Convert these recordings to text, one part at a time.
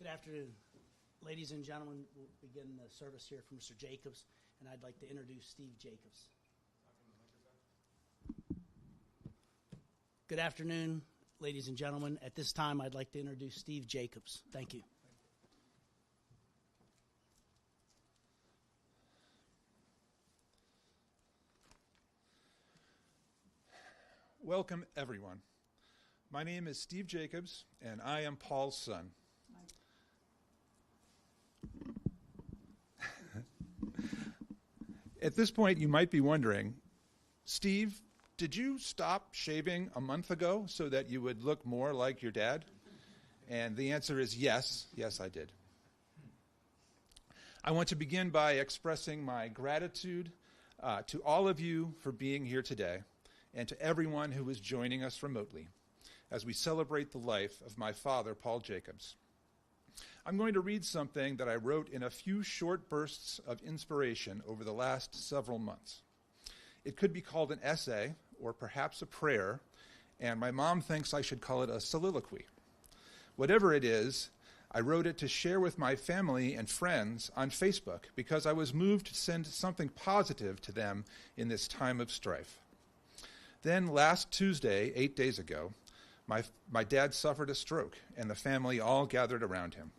Good afternoon. Ladies and gentlemen, we'll begin the service here from Mr. Jacobs, and I'd like to introduce Steve Jacobs. Good afternoon, ladies and gentlemen. At this time, I'd like to introduce Steve Jacobs. Thank you. Welcome, everyone. My name is Steve Jacobs, and I am Paul's son. At this point, you might be wondering, Steve, did you stop shaving a month ago so that you would look more like your dad? And the answer is yes. Yes, I did. I want to begin by expressing my gratitude to all of you for being here today and to everyone who is joining us remotely as we celebrate the life of my father, Paul Jacobs. I'm going to read something that I wrote in a few short bursts of inspiration over the last several months. It could be called an essay or perhaps a prayer, and my mom thinks I should call it a soliloquy. Whatever it is, I wrote it to share with my family and friends on Facebook because I was moved to send something positive to them in this time of strife. Then last Tuesday, 8 days ago, my dad suffered a stroke, and the family all gathered around him.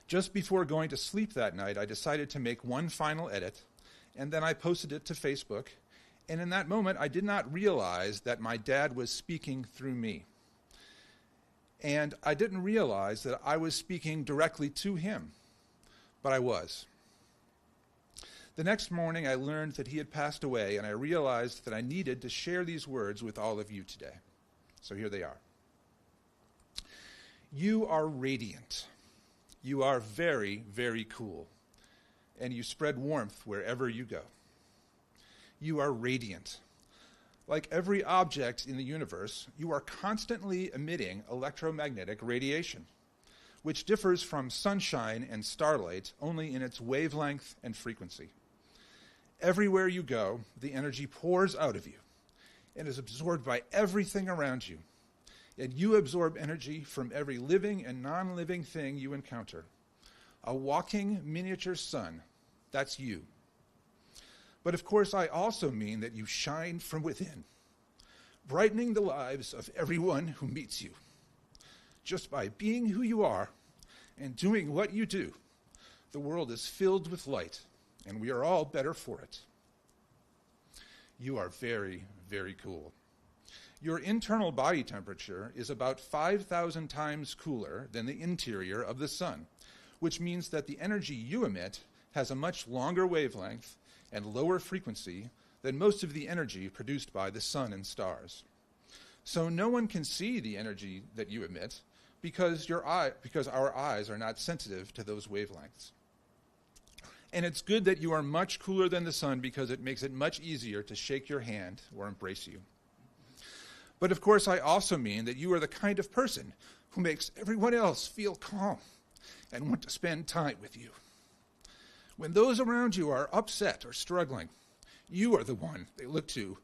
Just before going to sleep that night, I decided to make one final edit, and then I posted it to Facebook, and in that moment, I did not realize that my dad was speaking through me. And I didn't realize that I was speaking directly to him, but I was. The next morning, I learned that he had passed away, and I realized that I needed to share these words with all of you today. So here they are. You are radiant. You are very, very cool, and you spread warmth wherever you go. You are radiant. Like every object in the universe, you are constantly emitting electromagnetic radiation, which differs from sunshine and starlight only in its wavelength and frequency. Everywhere you go, the energy pours out of you and is absorbed by everything around you. And you absorb energy from every living and non-living thing you encounter. A walking miniature sun, that's you. But of course, I also mean that you shine from within, brightening the lives of everyone who meets you. Just by being who you are and doing what you do, the world is filled with light, and we are all better for it. You are very, very cool. Your internal body temperature is about 5,000 times cooler than the interior of the sun, which means that the energy you emit has a much longer wavelength and lower frequency than most of the energy produced by the sun and stars. So no one can see the energy that you emit because our eyes are not sensitive to those wavelengths. And it's good that you are much cooler than the sun because it makes it much easier to shake your hand or embrace you. But of course, I also mean that you are the kind of person who makes everyone else feel calm and want to spend time with you. When those around you are upset or struggling, you are the one they look to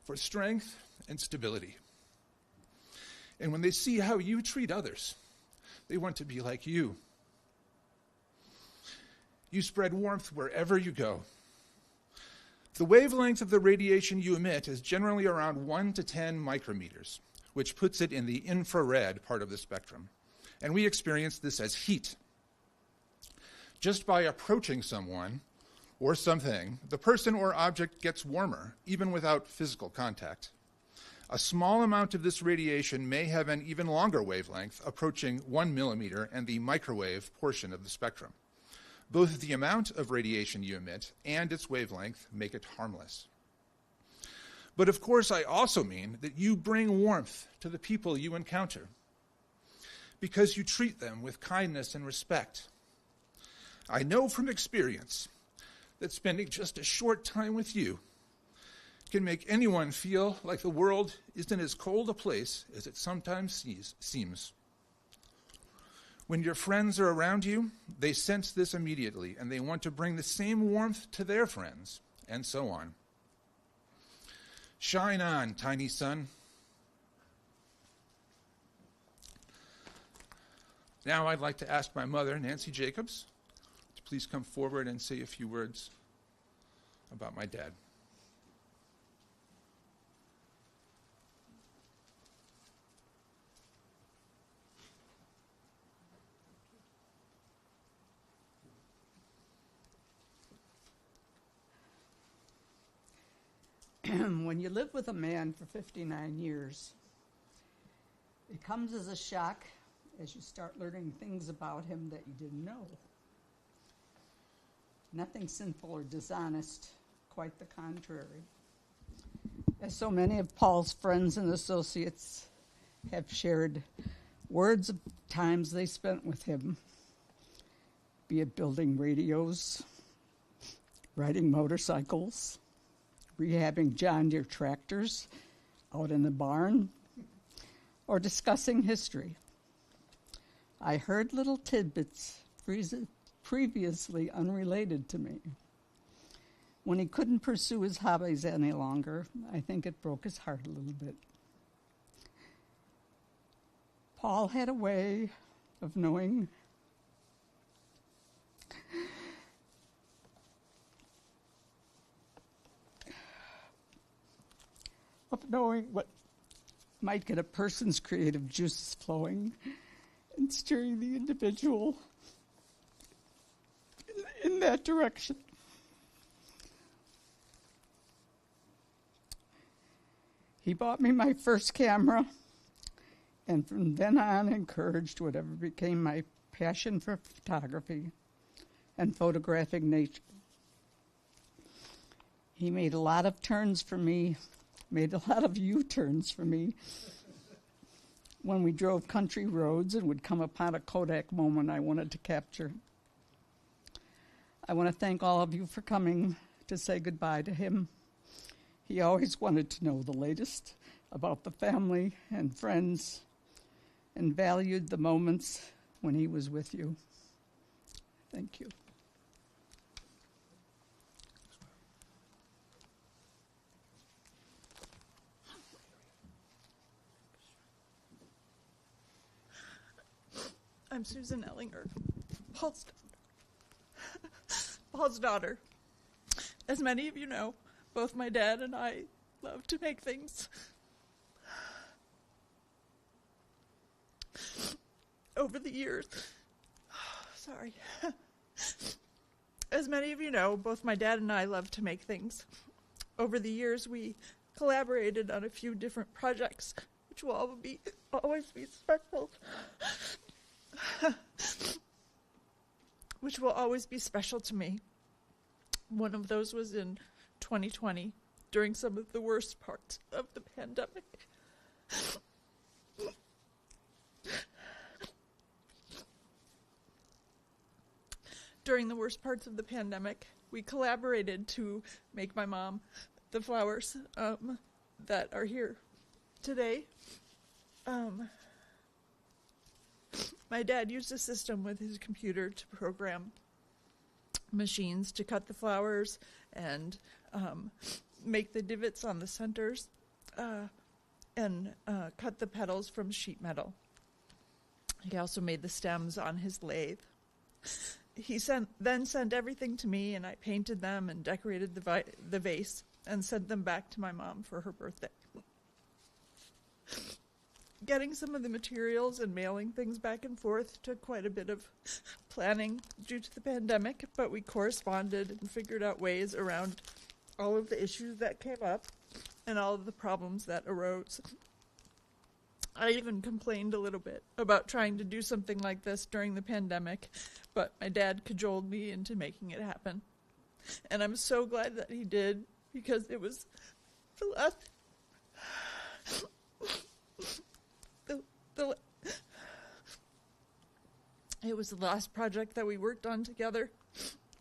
for strength and stability. And when they see how you treat others, they want to be like you. You spread warmth wherever you go. The wavelength of the radiation you emit is generally around 1 to 10 micrometers, which puts it in the infrared part of the spectrum. And we experience this as heat. Just by approaching someone or something, the person or object gets warmer, even without physical contact. A small amount of this radiation may have an even longer wavelength, approaching 1 millimeter and the microwave portion of the spectrum. Both the amount of radiation you emit and its wavelength make it harmless. But of course, I also mean that you bring warmth to the people you encounter because you treat them with kindness and respect. I know from experience that spending just a short time with you can make anyone feel like the world isn't as cold a place as it sometimes seems. When your friends are around you, they sense this immediately, and they want to bring the same warmth to their friends, and so on. Shine on, tiny sun. Now I'd like to ask my mother, Nancy Jacobs, to please come forward and say a few words about my dad. When you live with a man for 59 years, it comes as a shock as you start learning things about him that you didn't know. Nothing sinful or dishonest, quite the contrary. As so many of Paul's friends and associates have shared words of times they spent with him, be it building radios, riding motorcycles, rehabbing John Deere tractors out in the barn, or discussing history. I heard little tidbits previously unrelated to me. When he couldn't pursue his hobbies any longer, I think it broke his heart a little bit. Paul had a way of knowing what might get a person's creative juices flowing and steering the individual in that direction. He bought me my first camera, and from then on encouraged whatever became my passion for photography and photographing nature. He made a lot of turns for me, made a lot of U-turns for me when we drove country roads and would come upon a Kodak moment I wanted to capture. I want to thank all of you for coming to say goodbye to him. He always wanted to know the latest about the family and friends and valued the moments when he was with you. Thank you. I'm Susan Ellinger, Paul's daughter. As many of you know, both my dad and I love to make things. Over the years, as many of you know, both my dad and I love to make things. Over the years, we collaborated on a few different projects, which will always be special. Which will always be special to me. One of those was in 2020, during some of the worst parts of the pandemic. During the worst parts of the pandemic, we collaborated to make my mom the flowers that are here today. My dad used a system with his computer to program machines to cut the flowers and make the divots on the centers and cut the petals from sheet metal. He also made the stems on his lathe. He then sent everything to me, and I painted them and decorated the vase and sent them back to my mom for her birthday. Getting some of the materials and mailing things back and forth took quite a bit of planning due to the pandemic, but we corresponded and figured out ways around all of the issues that came up and all of the problems that arose. I even complained a little bit about trying to do something like this during the pandemic, but my dad cajoled me into making it happen. And I'm so glad that he did, because it was the last... It was the last project that we worked on together.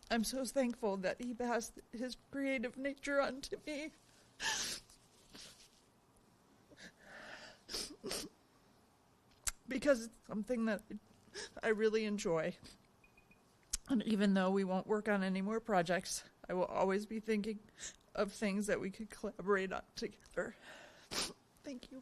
I'm so thankful that he passed his creative nature on to me. Because it's something that I really enjoy. And even though we won't work on any more projects, I will always be thinking of things that we could collaborate on together. Thank you.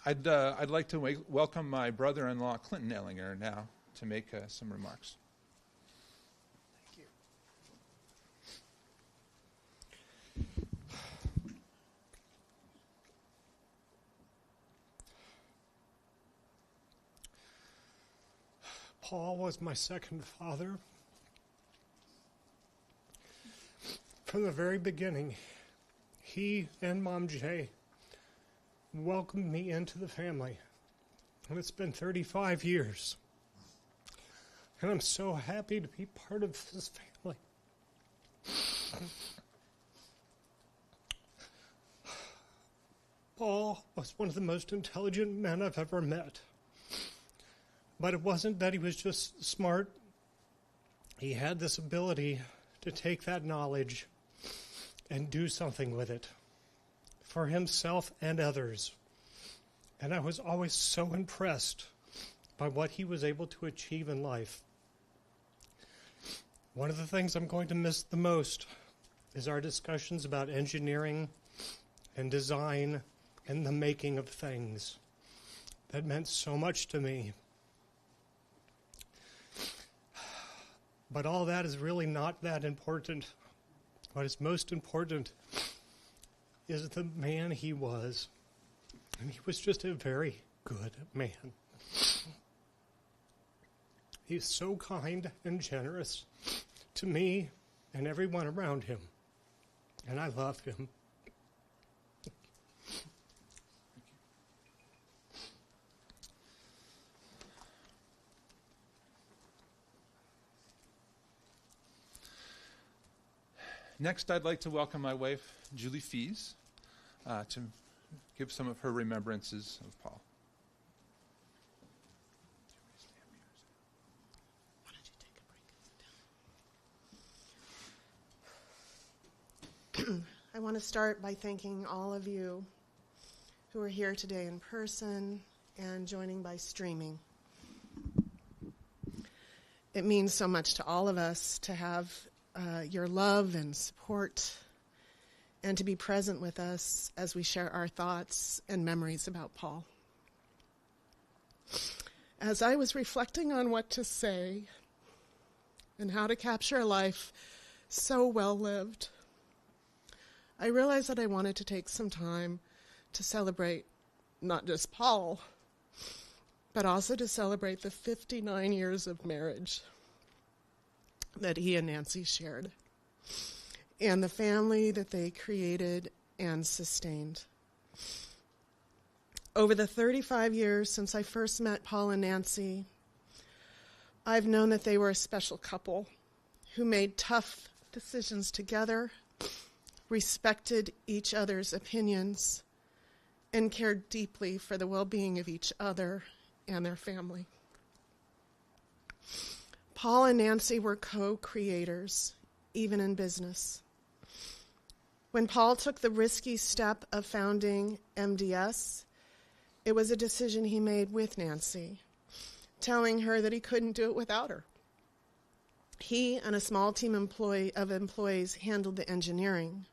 I'd like to welcome my brother-in-law, Clinton Ellinger, now to make some remarks. Thank you. Paul was my second father. From the very beginning, he and Mom Jay welcomed me into the family. And it's been 35 years. And I'm so happy to be part of this family. Paul was one of the most intelligent men I've ever met. But it wasn't that he was just smart. He had this ability to take that knowledge and do something with it for himself and others. And I was always so impressed by what he was able to achieve in life. One of the things I'm going to miss the most is our discussions about engineering and design and the making of things. That meant so much to me. But all that is really not that important. What is most important is the man he was. And he was just a very good man. He's so kind and generous to me and everyone around him. And I love him. Next, I'd like to welcome my wife, Julie Fees, to give some of her remembrances of Paul. Why don't you take a break? I want to start by thanking all of you who are here today in person and joining by streaming. It means so much to all of us to have your love and support, and to be present with us as we share our thoughts and memories about Paul. As I was reflecting on what to say and how to capture a life so well lived, I realized that I wanted to take some time to celebrate not just Paul, but also to celebrate the 59 years of marriage that he and Nancy shared, and the family that they created and sustained. Over the 35 years since I first met Paul and Nancy, I've known that they were a special couple who made tough decisions together, respected each other's opinions, and cared deeply for the well-being of each other and their family. Paul and Nancy were co-creators, even in business. When Paul took the risky step of founding MDS, it was a decision he made with Nancy, telling her that he couldn't do it without her. He and a small team of employees handled the engineering,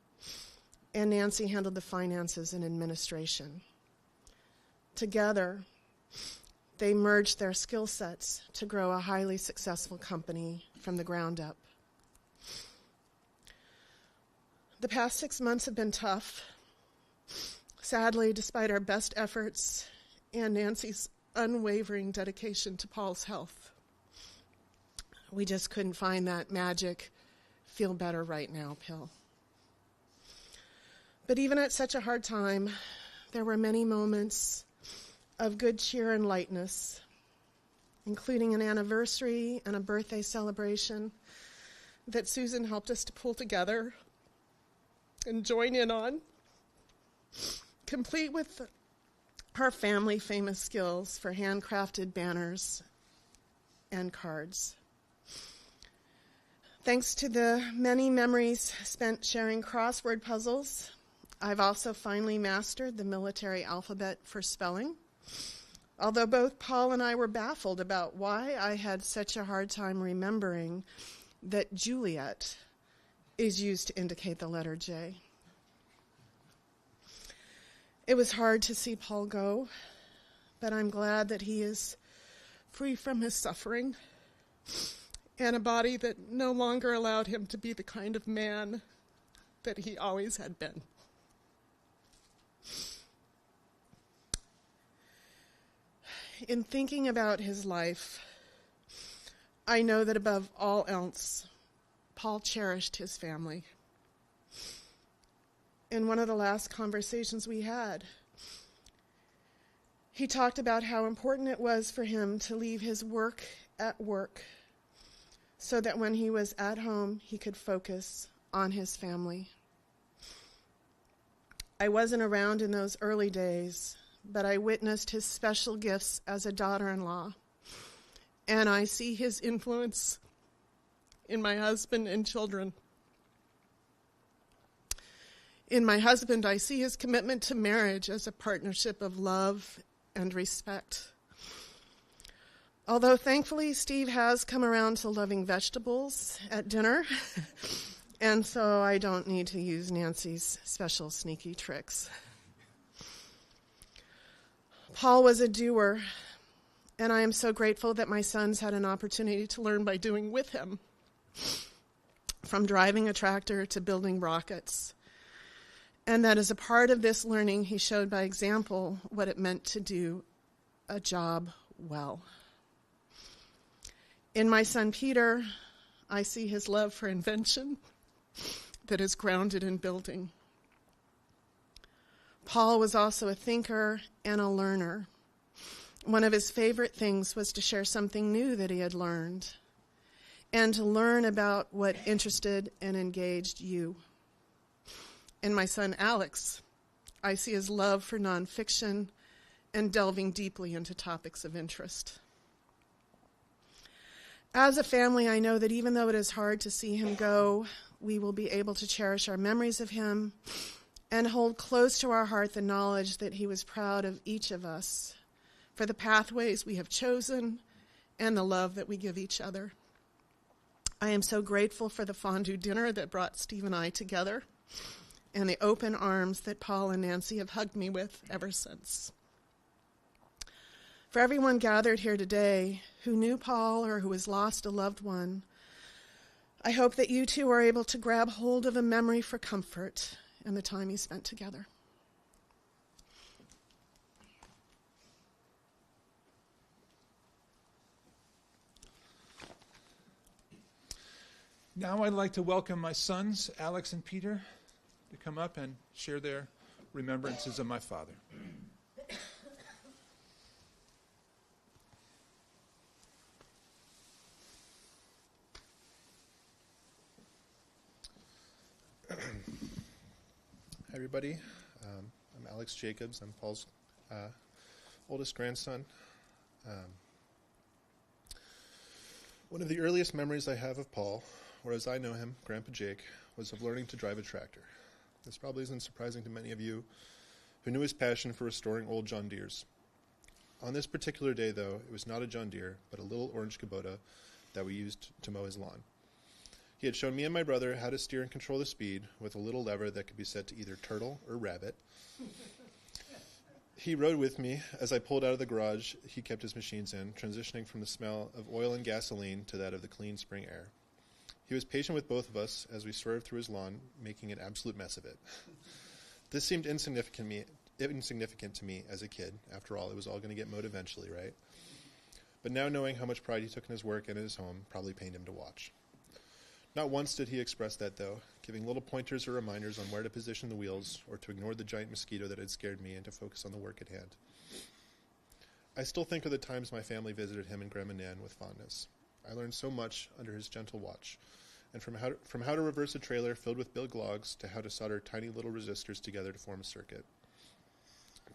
and Nancy handled the finances and administration. Together, they merged their skill sets to grow a highly successful company from the ground up. The past 6 months have been tough. Sadly, despite our best efforts and Nancy's unwavering dedication to Paul's health, we just couldn't find that magic feel better right now pill. But even at such a hard time, there were many moments of good cheer and lightness, including an anniversary and a birthday celebration that Susan helped us to pull together and join in on, complete with her family famous skills for handcrafted banners and cards. Thanks to the many memories spent sharing crossword puzzles, I've also finally mastered the military alphabet for spelling, although both Paul and I were baffled about why I had such a hard time remembering that Juliet is used to indicate the letter J. It was hard to see Paul go but I'm glad that he is free from his suffering and a body that no longer allowed him to be the kind of man that he always had been. In thinking about his life, I know that above all else, Paul cherished his family. In one of the last conversations we had, he talked about how important it was for him to leave his work at work so that when he was at home, he could focus on his family. I wasn't around in those early days, but I witnessed his special gifts as a daughter-in-law, and I see his influence in my husband and children. In my husband, I see his commitment to marriage as a partnership of love and respect. Although thankfully Steve has come around to loving vegetables at dinner, and so I don't need to use Nancy's special sneaky tricks. Paul was a doer, and I am so grateful that my sons had an opportunity to learn by doing with him, from driving a tractor to building rockets. And that as a part of this learning, he showed by example what it meant to do a job well. In my son Peter, I see his love for invention that is grounded in building. Paul was also a thinker and a learner. One of his favorite things was to share something new that he had learned and to learn about what interested and engaged you. In my son Alex, I see his love for nonfiction and delving deeply into topics of interest. As a family, I know that even though it is hard to see him go, we will be able to cherish our memories of him and hold close to our heart the knowledge that he was proud of each of us for the pathways we have chosen and the love that we give each other. I am so grateful for the fondue dinner that brought Steve and I together and the open arms that Paul and Nancy have hugged me with ever since. For everyone gathered here today who knew Paul or who has lost a loved one, I hope that you too are able to grab hold of a memory for comfort and the time you spent together. Now I'd like to welcome my sons, Alex and Peter, to come up and share their remembrances of my father. Hi, everybody. I'm Alex Jacobs. I'm Paul's oldest grandson. One of the earliest memories I have of Paul, or as I know him, Grandpa Jake, was of learning to drive a tractor. This probably isn't surprising to many of you who knew his passion for restoring old John Deeres. On this particular day, though, it was not a John Deere, but a little orange Kubota that we used to mow his lawn. He had shown me and my brother how to steer and control the speed with a little lever that could be set to either turtle or rabbit. He rode with me as I pulled out of the garage he kept his machines in, transitioning from the smell of oil and gasoline to that of the clean spring air. He was patient with both of us as we swerved through his lawn, making an absolute mess of it. This seemed insignificant to me as a kid. After all, it was all going to get mowed eventually, right? But now knowing how much pride he took in his work and in his home probably pained him to watch. Not once did he express that, though, giving little pointers or reminders on where to position the wheels or to ignore the giant mosquito that had scared me and to focus on the work at hand. I still think of the times my family visited him and Grandma Nan with fondness. I learned so much under his gentle watch, and from how to reverse a trailer filled with big logs to how to solder tiny little resistors together to form a circuit.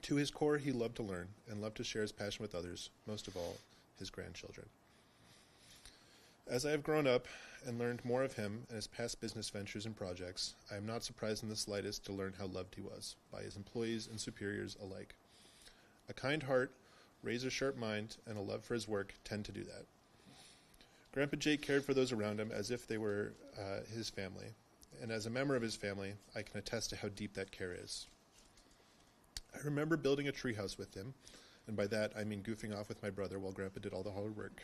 To his core, he loved to learn and loved to share his passion with others, most of all, his grandchildren. As I have grown up and learned more of him and his past business ventures and projects, I am not surprised in the slightest to learn how loved he was by his employees and superiors alike. A kind heart, razor-sharp mind, and a love for his work tend to do that. Grandpa Jake cared for those around him as if they were his family, and as a member of his family, I can attest to how deep that care is. I remember building a treehouse with him And by that, I mean goofing off with my brother while Grandpa did all the hard work.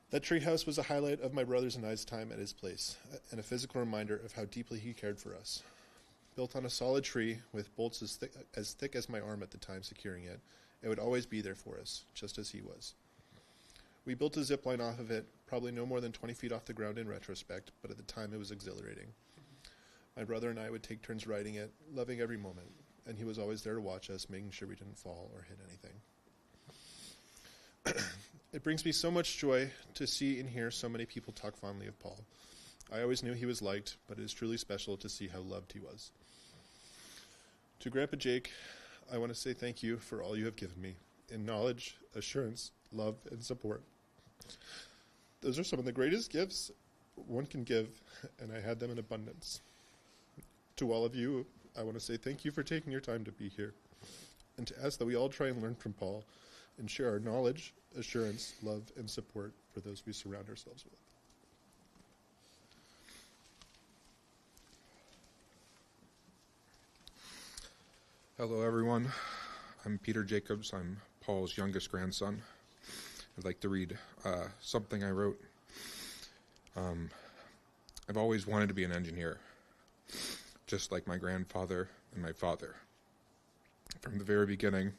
That treehouse was a highlight of my brother's and I's time at his place, and a physical reminder of how deeply he cared for us. Built on a solid tree with bolts as thick as my arm at the time securing it, it would always be there for us, just as he was. We built a zip line off of it, probably no more than 20 feet off the ground in retrospect, but at the time it was exhilarating. My brother and I would take turns riding it, loving every moment, and he was always there to watch us, making sure we didn't fall or hit anything. It brings me so much joy to see and hear so many people talk fondly of Paul. I always knew he was liked, but it is truly special to see how loved he was. To Grandpa Jake, I want to say thank you for all you have given me in knowledge, assurance, love, and support. Those are some of the greatest gifts one can give, and I had them in abundance. To all of you, I want to say thank you for taking your time to be here, and to ask that we all try and learn from Paul and share our knowledge, assurance, love, and support for those we surround ourselves with. Hello, everyone. I'm Peter Jacobs. I'm Paul's youngest grandson. I'd like to read something I wrote. I've always wanted to be an engineer, just like my grandfather and my father. From the very beginning,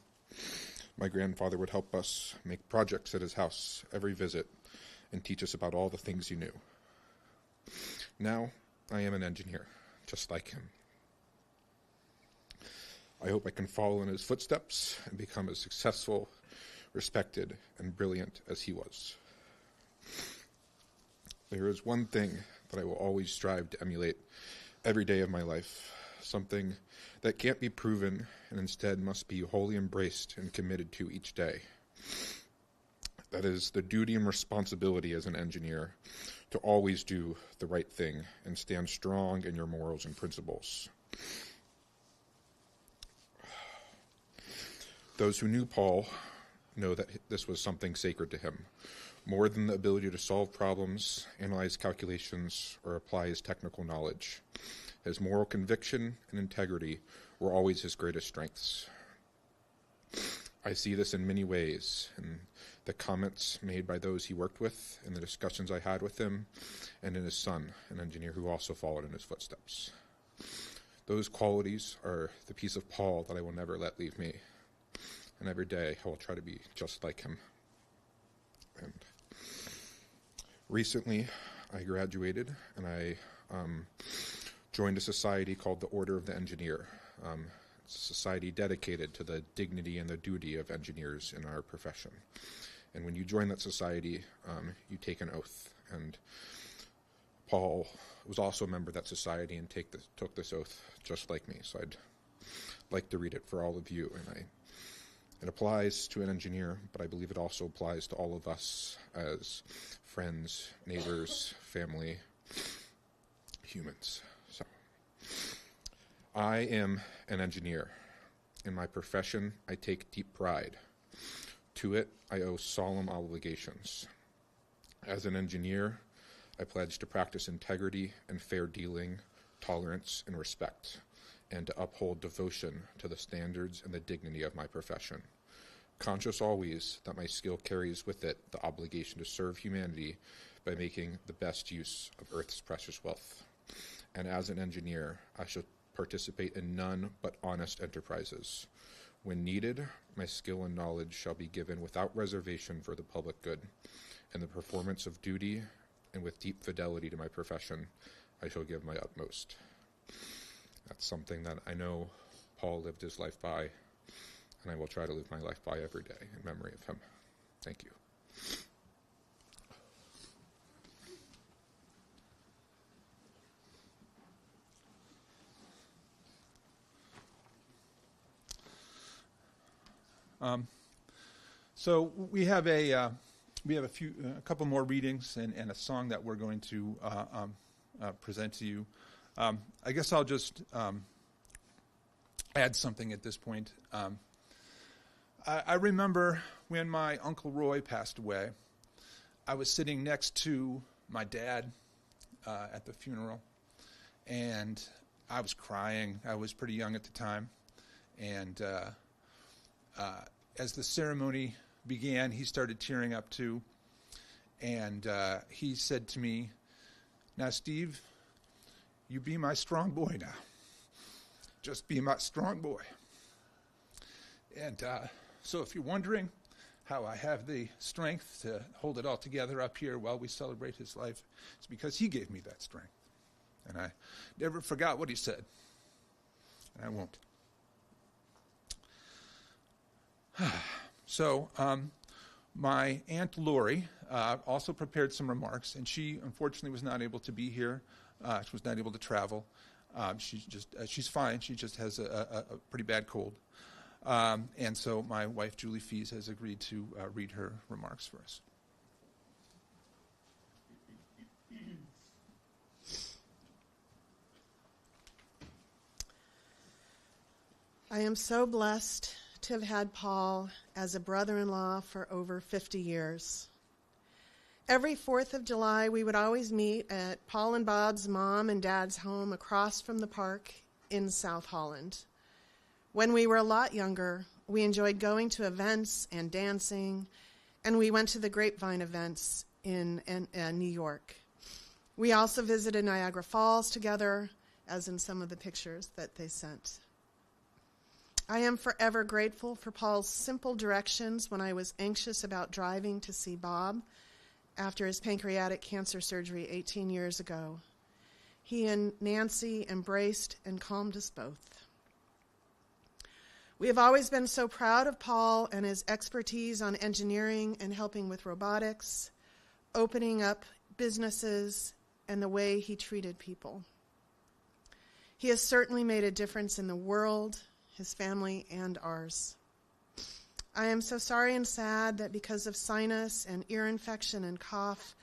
my grandfather would help us make projects at his house every visit and teach us about all the things he knew. Now, I am an engineer, just like him. I hope I can follow in his footsteps and become as successful, respected, and brilliant as he was. There is one thing that I will always strive to emulate every day of my life, something that can't be proven and instead must be wholly embraced and committed to each day. That is the duty and responsibility as an engineer to always do the right thing and stand strong in your morals and principles. Those who knew Paul know that this was something sacred to him, more than the ability to solve problems, analyze calculations, or apply his technical knowledge. His moral conviction and integrity were always his greatest strengths. I see this in many ways, in the comments made by those he worked with, in the discussions I had with him, and in his son, an engineer who also followed in his footsteps. Those qualities are the piece of Paul that I will never let leave me. And every day I will try to be just like him. And recently I graduated and I joined a society called the Order of the Engineer. It's a society dedicated to the dignity and the duty of engineers in our profession. And when you join that society, you take an oath. And Paul was also a member of that society and took this oath just like me. So I'd like to read it for all of you. And it applies to an engineer, but I believe it also applies to all of us as friends, neighbors, family, humans. So, I am an engineer. In my profession, I take deep pride. To it, I owe solemn obligations. As an engineer, I pledge to practice integrity and fair dealing, tolerance and respect, and to uphold devotion to the standards and the dignity of my profession, conscious always that my skill carries with it the obligation to serve humanity by making the best use of Earth's precious wealth. And as an engineer, I shall participate in none but honest enterprises. When needed, my skill and knowledge shall be given without reservation for the public good. In the performance of duty and with deep fidelity to my profession, I shall give my utmost. That's something that I know Paul lived his life by, and I will try to live my life by every day in memory of him. Thank you. So we have a couple more readings and a song that we're going to present to you. I guess I'll just add something at this point. I remember when my Uncle Roy passed away, I was sitting next to my dad at the funeral, and I was crying. I was pretty young at the time, and as the ceremony began, he started tearing up too. And he said to me, "Now, Steve, you be my strong boy now. Just be my strong boy." And so if you're wondering how I have the strength to hold it all together up here while we celebrate his life, it's because he gave me that strength. And I never forgot what he said. And I won't. So my Aunt Lori also prepared some remarks, and she unfortunately was not able to be here. She was not able to travel. She's fine. She just has a pretty bad cold. And so my wife, Julie Fees, has agreed to read her remarks for us. I am so blessed to have had Paul as a brother-in-law for over 50 years. Every 4th of July, we would always meet at Paul and Bob's mom and dad's home across from the park in South Holland. When we were a lot younger, we enjoyed going to events and dancing, and we went to the Grapevine events in New York. We also visited Niagara Falls together, as in some of the pictures that they sent. I am forever grateful for Paul's simple directions when I was anxious about driving to see Bob after his pancreatic cancer surgery 18 years ago. He and Nancy embraced and calmed us both. We have always been so proud of Paul and his expertise on engineering and helping with robotics, opening up businesses, and the way he treated people. He has certainly made a difference in the world, his family, and ours. I am so sorry and sad that because of sinus and ear infection and cough,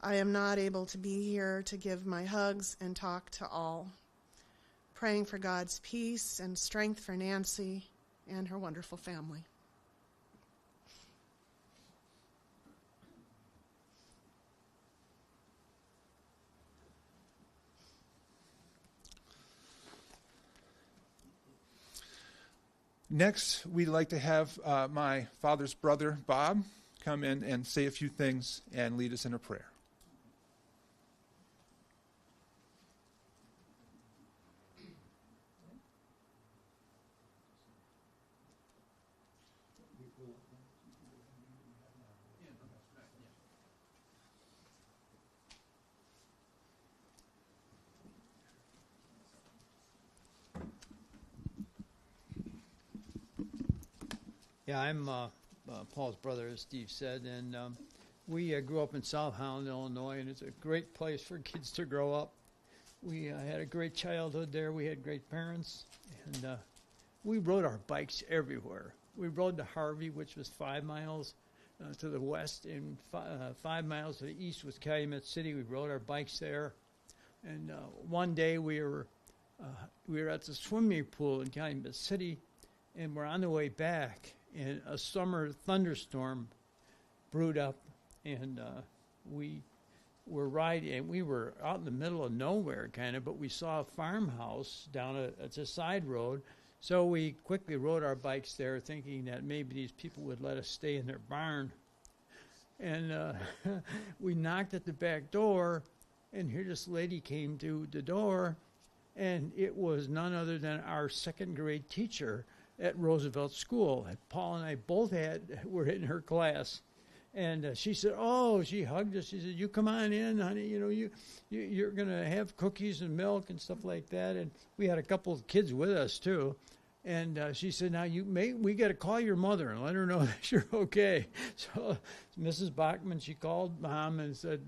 I am not able to be here to give my hugs and talk to all. Praying for God's peace and strength for Nancy and her wonderful family. Next, we'd like to have my father's brother, Bob, come in and say a few things and lead us in a prayer. Yeah, I'm Paul's brother, as Steve said, and we grew up in South Holland, Illinois, and it's a great place for kids to grow up. We had a great childhood there. We had great parents, and we rode our bikes everywhere. We rode to Harvey, which was 5 miles to the west, and 5 miles to the east was Calumet City. We rode our bikes there, and one day we were at the swimming pool in Calumet City, and we're on the way back, and a summer thunderstorm brewed up, and we were riding, and we were out in the middle of nowhere, kind of, but we saw a farmhouse down it's a side road, so we quickly rode our bikes there, thinking that maybe these people would let us stay in their barn. And we knocked at the back door, and here this lady came to the door, and it was none other than our second grade teacher at Roosevelt School. Paul and I both were in her class, and she said, "Oh," she hugged us. She said, "You come on in, honey. You know, you're gonna have cookies and milk and stuff like that." And we had a couple of kids with us too, and she said, "Now we got to call your mother and let her know that you're okay." So Mrs. Bachman, she called Mom and said,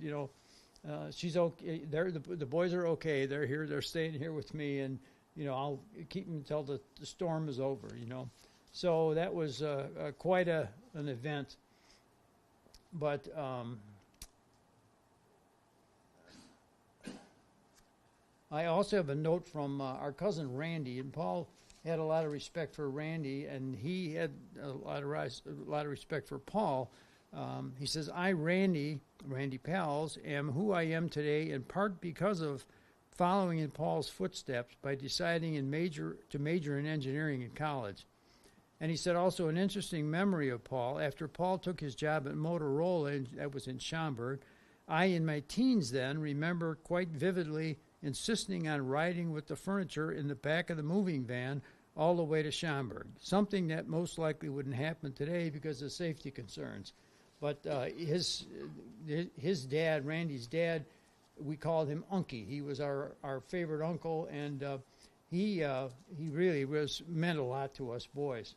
she's okay. The boys are okay. They're here. They're staying here with me, and I'll keep them until the storm is over, So that was quite an event. But I also have a note from our cousin Randy, and Paul had a lot of respect for Randy, and he had a lot of respect for Paul. He says, "I, Randy Pals, am who I am today in part because of following in Paul's footsteps by deciding to major in engineering in college. And he said also an interesting memory of Paul. After Paul took his job at Motorola, and that was in Schaumburg, I, in my teens then, remember quite vividly insisting on riding with the furniture in the back of the moving van all the way to Schaumburg, something that most likely wouldn't happen today because of safety concerns. But his dad, Randy's dad, we called him Unky. He was our favorite uncle, and he really meant a lot to us boys.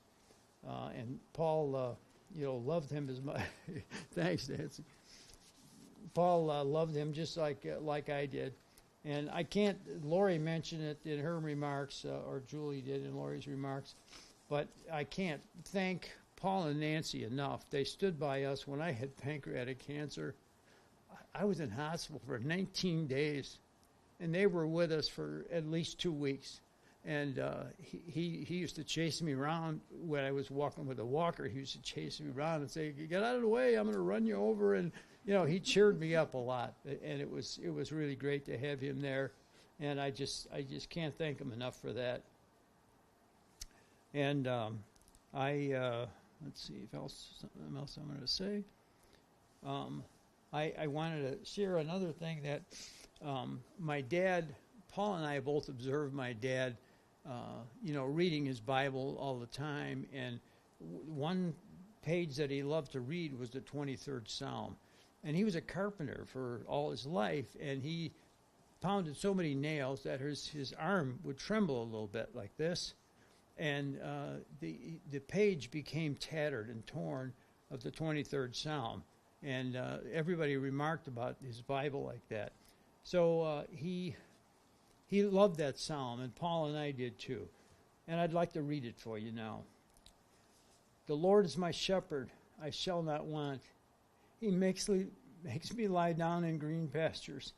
And Paul, loved him as much. Thanks, Nancy. Paul loved him just like I did. And I can't, Lori mentioned it in her remarks, or Julie did in Lori's remarks, but I can't thank Paul and Nancy enough. They stood by us when I had pancreatic cancer. I was in hospital for 19 days, and they were with us for at least 2 weeks. And he used to chase me around when I was walking with a walker. He used to chase me around and say, "Get out of the way, I'm going to run you over." And he cheered me up a lot, and it was really great to have him there, and I just can't thank him enough for that. And let's see if something else I'm going to say. I wanted to share another thing that my dad, Paul and I both observed my dad, reading his Bible all the time, and one page that he loved to read was the 23rd Psalm. And he was a carpenter for all his life, and he pounded so many nails that his arm would tremble a little bit like this. And the page became tattered and torn of the 23rd Psalm. And everybody remarked about his Bible like that. So he loved that psalm, and Paul and I did too. And I'd like to read it for you now. "The Lord is my shepherd, I shall not want. He makes me lie down in green pastures.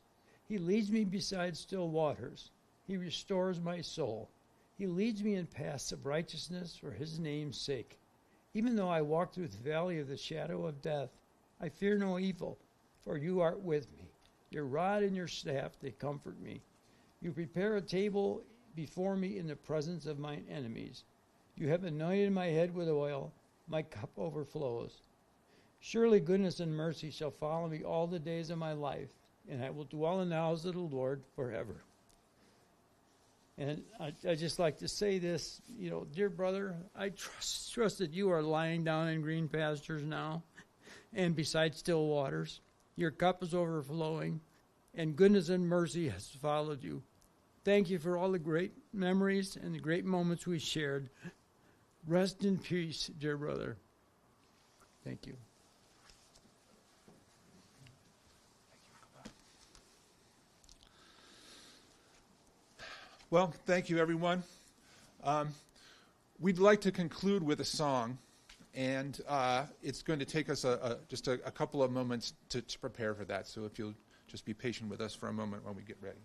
He leads me beside still waters. He restores my soul. He leads me in paths of righteousness for his name's sake. Even though I walk through the valley of the shadow of death, I fear no evil, for you are with me. Your rod and your staff, they comfort me. You prepare a table before me in the presence of mine enemies. You have anointed my head with oil. My cup overflows. Surely goodness and mercy shall follow me all the days of my life, and I will dwell in the house of the Lord forever." And I just like to say this, dear brother, I trust that you are lying down in green pastures now and beside still waters. Your cup is overflowing, and goodness and mercy has followed you. Thank you for all the great memories and the great moments we shared. Rest in peace, dear brother. Thank you. Well, thank you, everyone. We'd like to conclude with a song, and it's going to take us just a couple of moments to prepare for that. So if you'll just be patient with us for a moment while we get ready.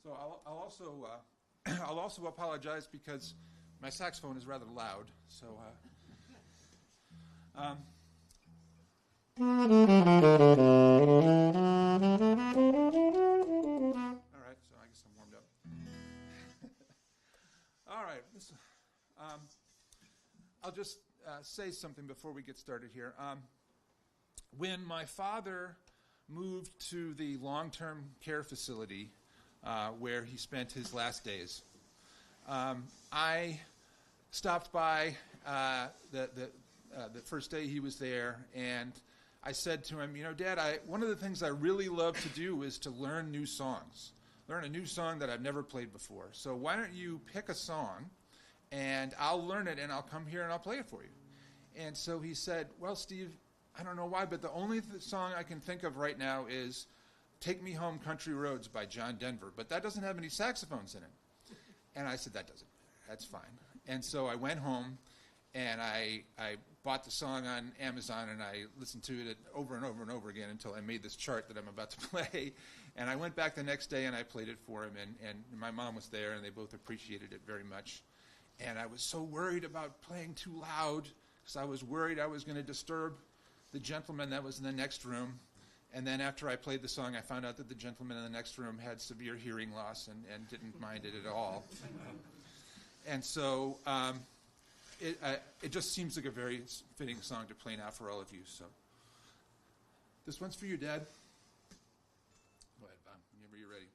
So I'll also apologize because my saxophone is rather loud. So all right, so I guess I'm warmed up. All right, I'll just say something before we get started here. When my father moved to the long-term care facility where he spent his last days. I stopped by the first day he was there, and I said to him, Dad, one of the things I really love to do is to learn new songs, learn a new song that I've never played before. So why don't you pick a song, and I'll learn it, and I'll come here and I'll play it for you. And so he said, well, Steve, I don't know why, but the only song I can think of right now is Take Me Home Country Roads by John Denver, but that doesn't have any saxophones in it. And I said, that doesn't matter, that's fine. And so I went home, and I bought the song on Amazon, and I listened to it over and over and over again until I made this chart that I'm about to play. And I went back the next day, and I played it for him, and my mom was there, and they both appreciated it very much. And I was so worried about playing too loud, because I was worried I was going to disturb the gentleman that was in the next room. And then after I played the song, I found out that the gentleman in the next room had severe hearing loss and didn't mind it at all. And so it just seems like a very fitting song to play now for all of you. So this one's for you, Dad. Go ahead, Bob, whenever you're ready.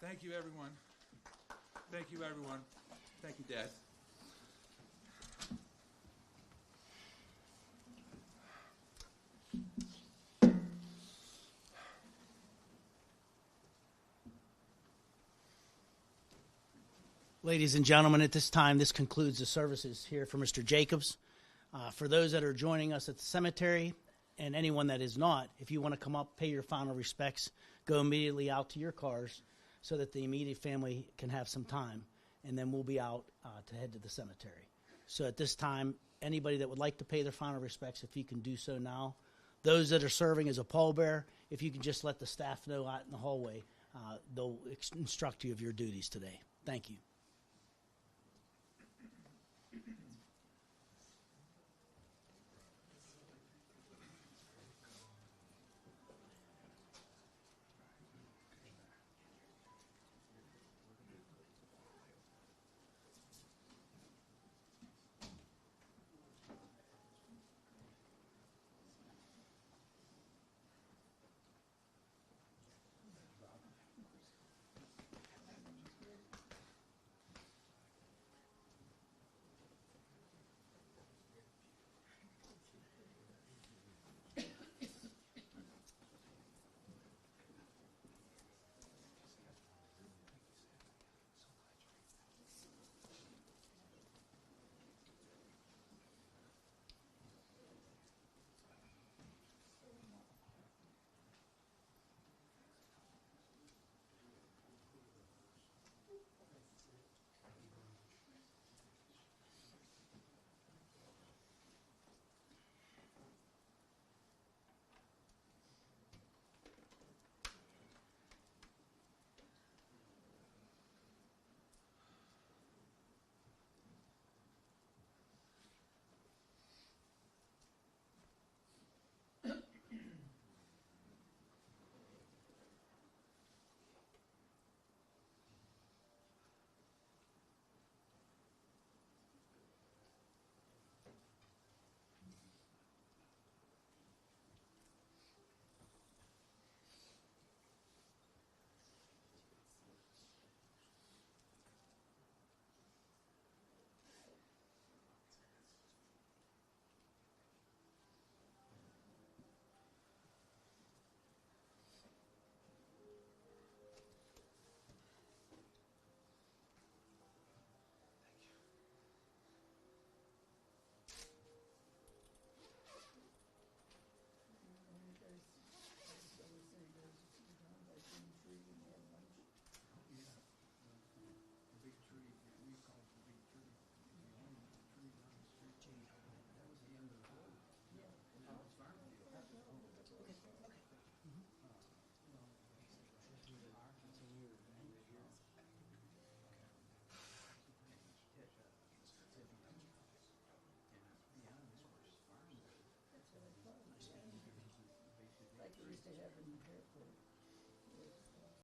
Thank you, everyone. Thank you, everyone. Thank you, Dad. Ladies and gentlemen, at this time, this concludes the services here for Mr. Jacobs. For those that are joining us at the cemetery and anyone that is not, if you want to come up, pay your final respects, go immediately out to your cars so that the immediate family can have some time, and then we'll be out to head to the cemetery. So at this time, anybody that would like to pay their final respects, if you can do so now. Those that are serving as a pallbearer, if you can just let the staff know out in the hallway, they'll instruct you of your duties today. Thank you.